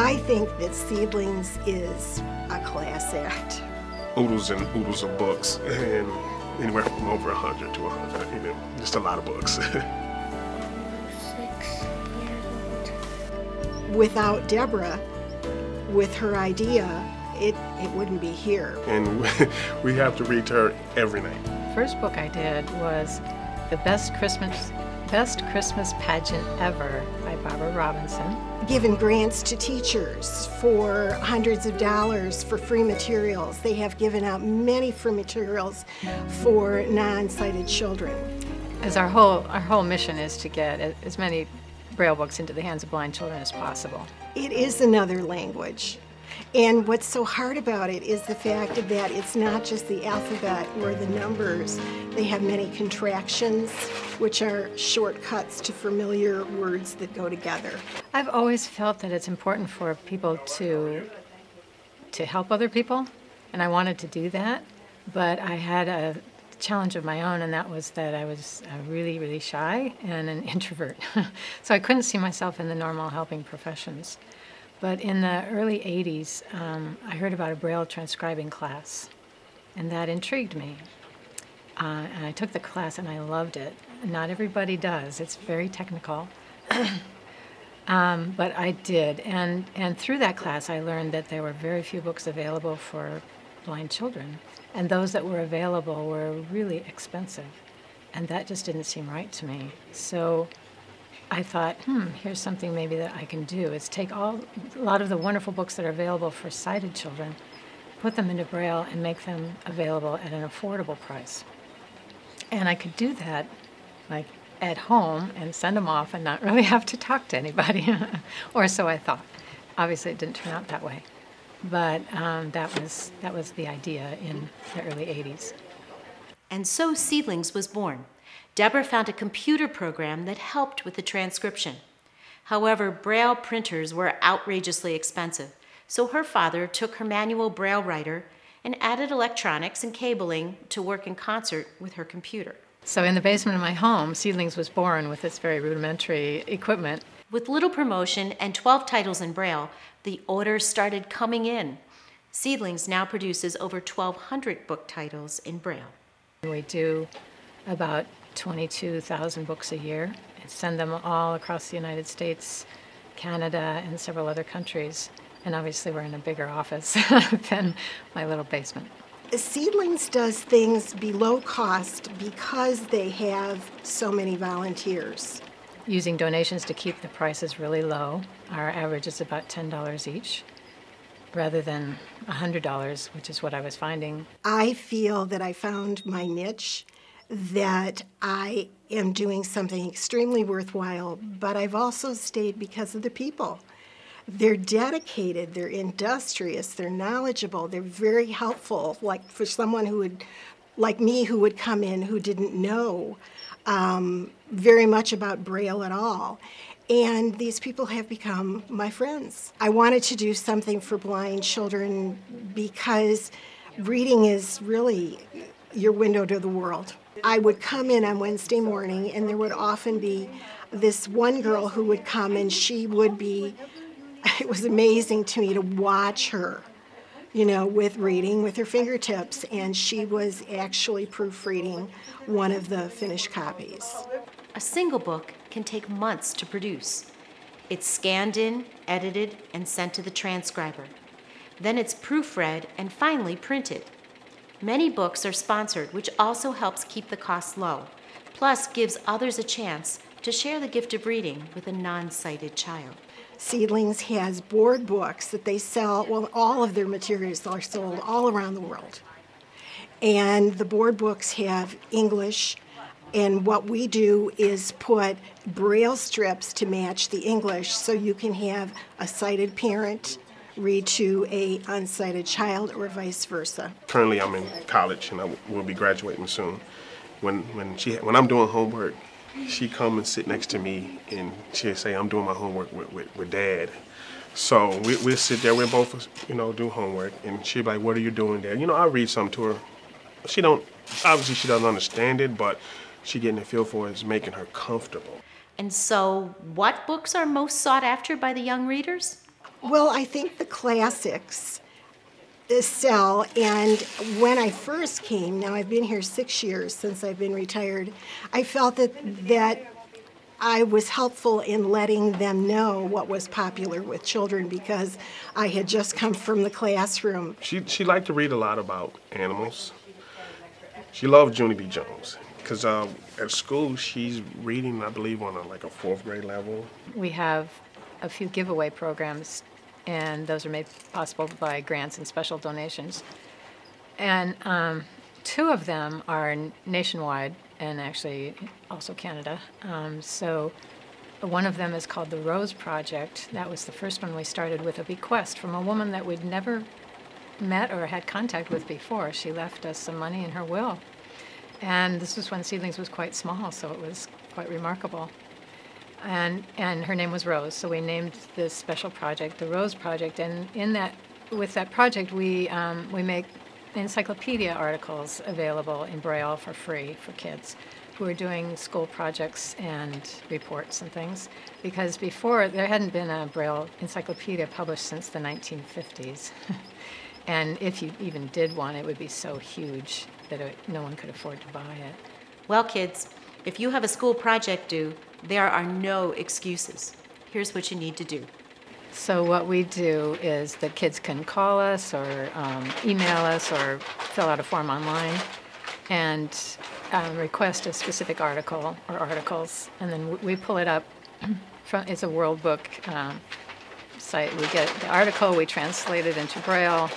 I think that Seedlings is a class act. Oodles and oodles of books, and anywhere from over 100 to 100, you know, just a lot of books. 6 years old. Without Deborah, with her idea, it wouldn't be here. And we have to read to her every night. First book I did was The Best Christmas Pageant Ever by Barbara Robinson. Given grants to teachers for hundreds of dollars for free materials. They have given out many free materials for non-sighted children. As our whole mission is to get as many Braille books into the hands of blind children as possible. It is another language. And what's so hard about it is the fact that it's not just the alphabet or the numbers. They have many contractions, which are shortcuts to familiar words that go together. I've always felt that it's important for people to help other people, and I wanted to do that, but I had a challenge of my own, and that was that I was really, really shy and an introvert. So I couldn't see myself in the normal helping professions. But in the early 80s, I heard about a Braille transcribing class, and that intrigued me. And I took the class and I loved it. Not everybody does, it's very technical. But I did, and through that class I learned that there were very few books available for blind children, and those that were available were really expensive, and that just didn't seem right to me. So I thought, here's something maybe that I can do. Is take a lot of the wonderful books that are available for sighted children, put them into Braille, and make them available at an affordable price. And I could do that like at home and send them off and not really have to talk to anybody, or so I thought. Obviously, it didn't turn out that way, but that was the idea in the early 80s. And so Seedlings was born. Deborah found a computer program that helped with the transcription. However, Braille printers were outrageously expensive, so her father took her manual Braille writer and added electronics and cabling to work in concert with her computer. So in the basement of my home, Seedlings was born with this very rudimentary equipment. With little promotion and 12 titles in Braille, the orders started coming in. Seedlings now produces over 1,200 book titles in Braille. We do about 22,000 books a year and send them all across the United States, Canada, and several other countries. And obviously we're in a bigger office than my little basement. Seedlings does things below cost because they have so many volunteers. Using donations to keep the prices really low. Our average is about $10 each, rather than $100, which is what I was finding. I feel that I found my niche, that I am doing something extremely worthwhile, but I've also stayed because of the people. They're dedicated, they're industrious, they're knowledgeable, they're very helpful, like for someone who would, like me, who would come in who didn't know very much about Braille at all. And these people have become my friends. I wanted to do something for blind children because reading is really your window to the world. I would come in on Wednesday morning, and there would often be this one girl who would come, and she would be, it was amazing to me to watch her, you know, with reading with her fingertips, and she was actually proofreading one of the finished copies. A single book can take months to produce. It's scanned in, edited, and sent to the transcriber. Then it's proofread and finally printed. Many books are sponsored, which also helps keep the costs low, plus gives others a chance to share the gift of reading with a non-sighted child. Seedlings has board books that they sell, well, all of their materials are sold all around the world. And the board books have English, and what we do is put Braille strips to match the English, so you can have a sighted parent read to a unsighted child or vice versa. Currently I'm in college and I will be graduating soon. When I'm doing homework, she come and sit next to me and she'll say, I'm doing my homework with Dad. So we'll sit there, we'll both, you know, do homework, and she'll be like, what are you doing, Dad? You know, I'll read something to her. Obviously she doesn't understand it, but she getting a feel for it is making her comfortable. And so, what books are most sought after by the young readers? Well, I think the classics sell, and when I first came, now I've been here 6 years since I've been retired, I felt that I was helpful in letting them know what was popular with children because I had just come from the classroom. She liked to read a lot about animals. She loved Junie B. Jones because at school she's reading, I believe, on like a 4th grade level. We have a few giveaway programs, and those are made possible by grants and special donations. And 2 of them are nationwide, and actually also Canada. So one of them is called the Rose Project. That was the first one we started with a bequest from a woman that we'd never met or had contact with before. She left us some money in her will. And this was when Seedlings was quite small, so it was quite remarkable. And her name was Rose, so we named this special project the Rose Project. And with that project, we make encyclopedia articles available in Braille for free for kids who are doing school projects and reports and things. Because before, there hadn't been a Braille encyclopedia published since the 1950s. And if you even did one, it would be so huge that no one could afford to buy it. Well, kids, if you have a school project due, there are no excuses. Here's what you need to do. So what we do is the kids can call us or email us or fill out a form online and request a specific article or articles, and then we pull it up. It's a World Book site. We get the article, we translate it into Braille,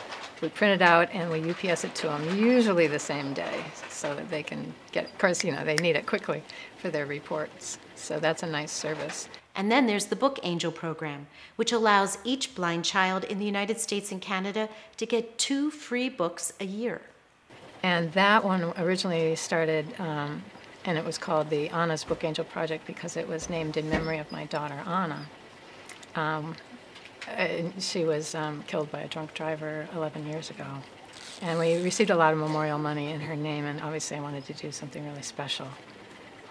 we print it out, and we UPS it to them, usually the same day, so that they can get, of course, they need it quickly for their reports. So that's a nice service. And then there's the Book Angel program, which allows each blind child in the United States and Canada to get 2 free books a year. And that one originally started, and it was called the Anna's Book Angel Project because it was named in memory of my daughter, Anna. She was killed by a drunk driver 11 years ago. And we received a lot of memorial money in her name, and obviously I wanted to do something really special.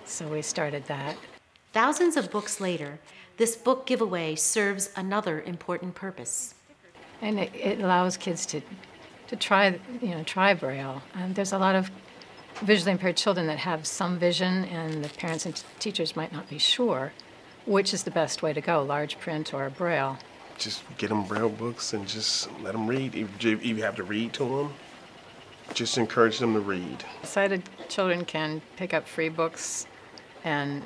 So we started that. Thousands of books later, this book giveaway serves another important purpose. And it allows kids to try Braille. There's a lot of visually impaired children that have some vision, and the parents and teachers might not be sure which is the best way to go, large print or Braille. Just get them Braille books and just let them read. If you have to read to them, just encourage them to read. Sighted children can pick up free books, and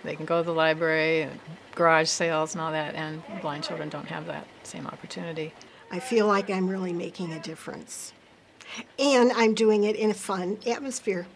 they can go to the library, garage sales and all that, and blind children don't have that same opportunity. I feel like I'm really making a difference. And I'm doing it in a fun atmosphere.